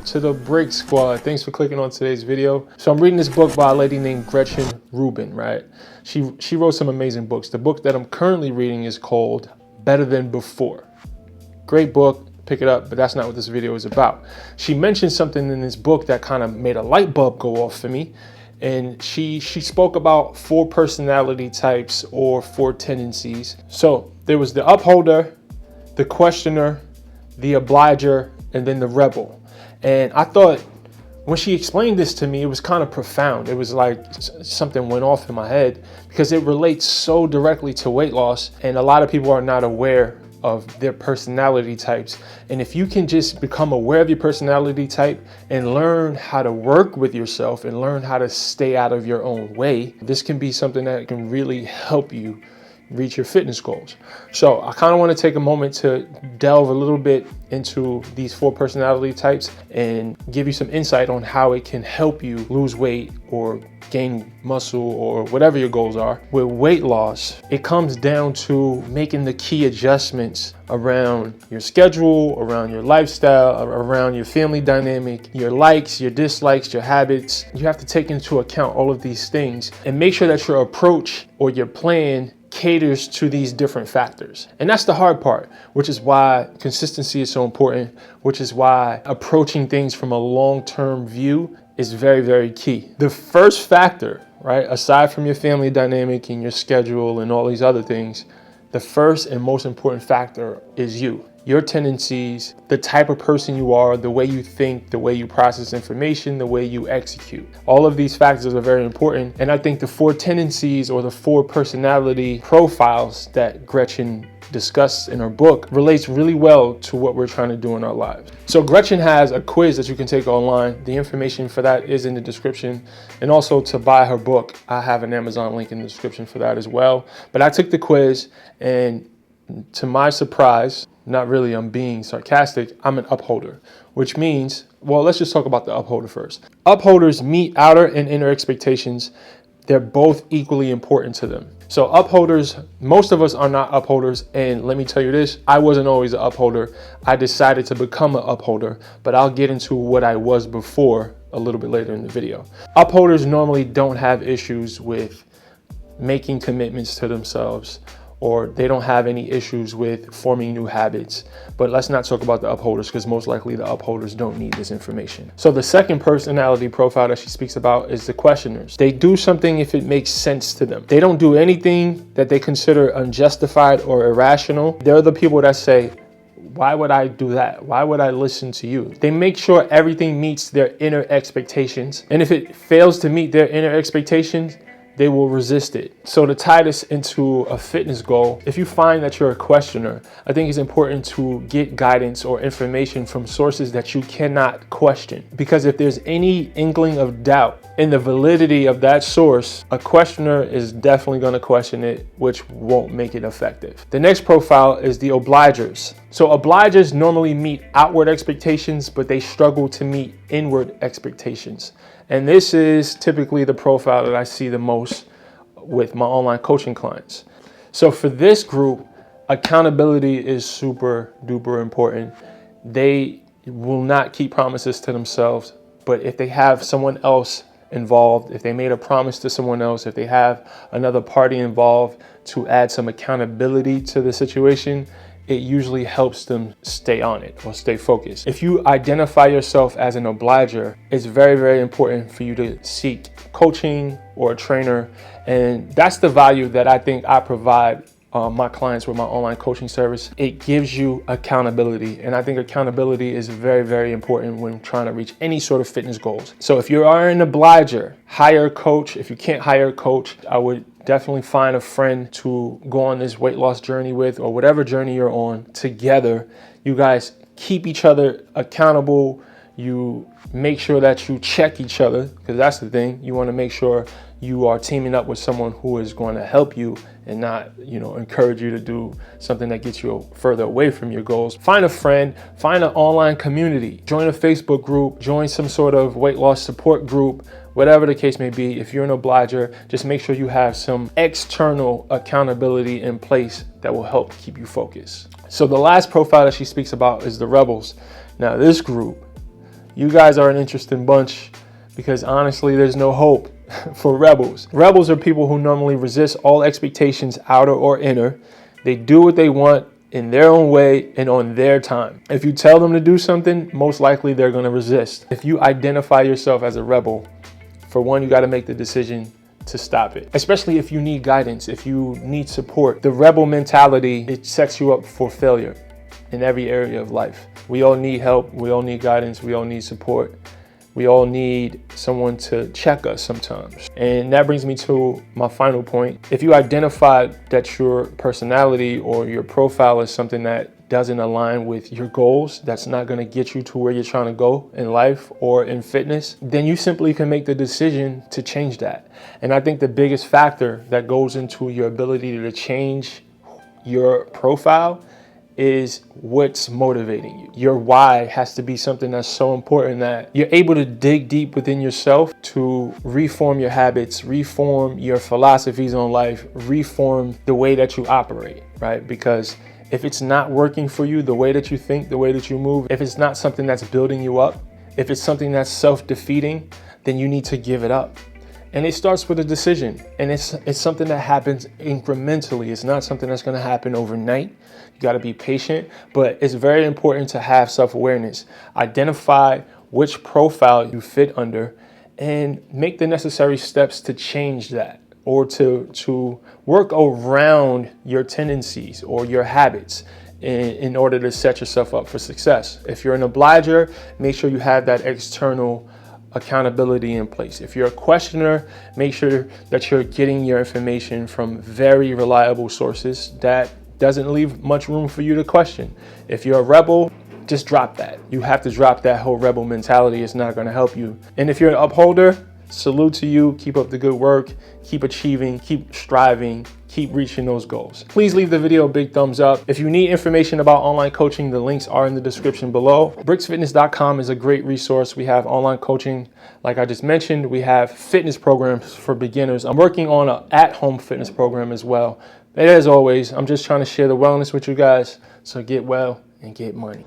to the Brix squad. Thanks for clicking on today's video. So I'm reading this book by a lady named Gretchen Rubin, right? She wrote some amazing books. The book that I'm currently reading is called Better Than Before. Great book, pick it up, but that's not what this video is about. She mentioned something in this book that kind of made a light bulb go off for me. And she spoke about 4 personality types or 4 tendencies. So there was the upholder, the questioner, the obliger, and then the rebel. And I thought when she explained this to me, it was kind of profound. It was like something went off in my head because it relates so directly to weight loss. And a lot of people are not aware of their personality types. And if you can just become aware of your personality type and learn how to work with yourself and learn how to stay out of your own way, this can be something that can really help you reach your fitness goals. So I kind of want to take a moment to delve a little bit into these 4 personality types and give you some insight on how it can help you lose weight or gain muscle or whatever your goals are. With weight loss, it comes down to making the key adjustments around your schedule, around your lifestyle, around your family dynamic, your likes, your dislikes, your habits. You have to take into account all of these things and make sure that your approach or your plan caters to these different factors. And that's the hard part, which is why consistency is so important, which is why approaching things from a long-term view is very, very key. The first factor, right, aside from your family dynamic and your schedule and all these other things, the first and most important factor is you. Your tendencies, the type of person you are, the way you think, the way you process information, the way you execute. All of these factors are very important. And I think the 4 tendencies or the 4 personality profiles that Gretchen discussed in her book relates really well to what we're trying to do in our lives. So Gretchen has a quiz that you can take online. The information for that is in the description. And also to buy her book, I have an Amazon link in the description for that as well. But I took the quiz and to my surprise, not really, I'm being sarcastic, I'm an upholder, which means, well, let's just talk about the upholder first. Upholders meet outer and inner expectations. They're both equally important to them. So upholders, most of us are not upholders. And let me tell you this, I wasn't always an upholder. I decided to become an upholder, but I'll get into what I was before a little bit later in the video. Upholders normally don't have issues with making commitments to themselves, or they don't have any issues with forming new habits. But let's not talk about the upholders because most likely the upholders don't need this information. So the second personality profile that she speaks about is the questioners. They do something if it makes sense to them. They don't do anything that they consider unjustified or irrational. They're the people that say, why would I do that? Why would I listen to you? They make sure everything meets their inner expectations. And if it fails to meet their inner expectations, they will resist it. So to tie this into a fitness goal, if you find that you're a questioner, I think it's important to get guidance or information from sources that you cannot question. Because if there's any inkling of doubt in the validity of that source, a questioner is definitely going to question it, which won't make it effective. The next profile is the obligors. So obligors normally meet outward expectations, but they struggle to meet inward expectations. And this is typically the profile that I see the most with my online coaching clients. So for this group, accountability is super duper important. They will not keep promises to themselves, but if they have someone else involved, if they made a promise to someone else, if they have another party involved to add some accountability to the situation, it usually helps them stay on it or stay focused. If you identify yourself as an obliger, it's very, very important for you to seek coaching or a trainer. And that's the value that I think I provide my clients with my online coaching service. It gives you accountability. And I think accountability is very, very important when trying to reach any sort of fitness goals. So if you are an obliger, hire a coach. If you can't hire a coach, I would definitely find a friend to go on this weight loss journey with, or whatever journey you're on together. You guys keep each other accountable. You make sure that you check each other, because that's the thing. You want to make sure you are teaming up with someone who is going to help you and not, encourage you to do something that gets you further away from your goals. Find a friend, find an online community, join a Facebook group, join some sort of weight loss support group, whatever the case may be. If you're an obliger, just make sure you have some external accountability in place that will help keep you focused. So the last profile that she speaks about is the rebels. Now this group, You guys are an interesting bunch because honestly, there's no hope for rebels. Rebels are people who normally resist all expectations, outer or inner. They do what they want in their own way and on their time. If you tell them to do something, most likely they're going to resist. If you identify yourself as a rebel, for one, you got to make the decision to stop it, especially if you need guidance, if you need support. The rebel mentality, it sets you up for failure in every area of life. We all need help. We all need guidance. We all need support. We all need someone to check us sometimes. And that brings me to my final point. If you identify that your personality or your profile is something that doesn't align with your goals, that's not going to get you to where you're trying to go in life or in fitness, then you simply can make the decision to change that. And I think the biggest factor that goes into your ability to change your profile is what's motivating you. Your why has to be something that's so important that you're able to dig deep within yourself to reform your habits, reform your philosophies on life, reform the way that you operate, right? Because if it's not working for you, the way that you think, the way that you move, if it's not something that's building you up, if it's something that's self-defeating, then you need to give it up. And it starts with a decision, and it's something that happens incrementally. It's not something that's going to happen overnight. You got to be patient, but it's very important to have self-awareness. Identify which profile you fit under and make the necessary steps to change that, or to work around your tendencies or your habits in order to set yourself up for success. If you're an obliger, make sure you have that external accountability in place. If you're a questioner, make sure that you're getting your information from very reliable sources that doesn't leave much room for you to question. If you're a rebel, just drop that. You have to drop that whole rebel mentality. It's not going to help you. And if you're an upholder, salute to you. Keep up the good work. Keep achieving, keep striving, keep reaching those goals. Please leave the video a big thumbs up. If you need information about online coaching, the links are in the description below. BrixFitness.com is a great resource. We have online coaching, like I just mentioned. We have fitness programs for beginners. I'm working on an at-home fitness program as well. But as always, I'm just trying to share the wellness with you guys. So get well and get money.